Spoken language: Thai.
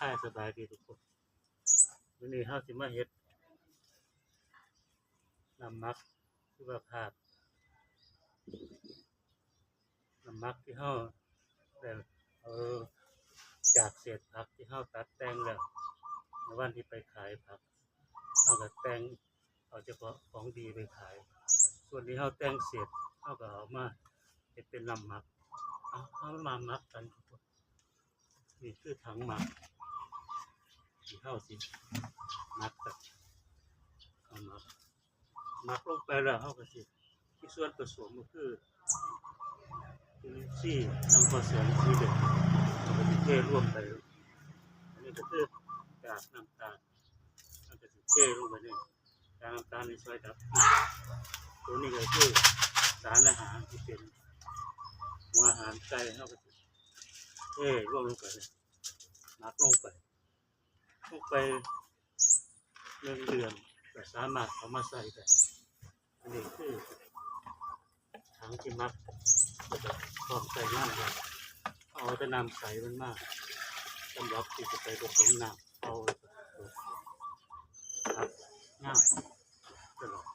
ค่ายสบายดีทุกคนวันนี้เฮาสิมาเฮ็ดน้ำหมักสุขภาพน้ำหมักที่เฮาได้เอาจากเศษผักที่เฮาตัดแต่งแล้วในวันที่ไปขายผักเฮาก็แต่งเอาเฉพาะของดีไปขายส่วนที่เฮาแต่งเสร็จเฮาก็เอามาเฮ็ดเป็นน้ำหมักเอามาหมักกันทุกคนนี่คือถังหมักที่เฮาสิหมักกันเอาหมักลงไปแล้วเฮาก็สิที่ส่วนผสมก็คือจุลินทรีย์น้ำผสมสีเหลืองเราก็สิเทรวมไปอันนี้ก็คือกากน้ำตาลเราก็สิเทลงไปนี่กากน้ำตาลในซอยดับตัวนี้ก็คือสารอาหารที่เป็นหัวอาหารไก่เราก็สิเทรวมลงไปเลยหมักลงไป1 เดือนก็สามารถเอามาใส่ได้อันนี้คือถังที่หมักแล้วก็พร้อมใส่น้ำได้เอาแต่น้ำใสมันมากสำหรับที่จะไปผสมน้ำเอาครับน้ำตลอด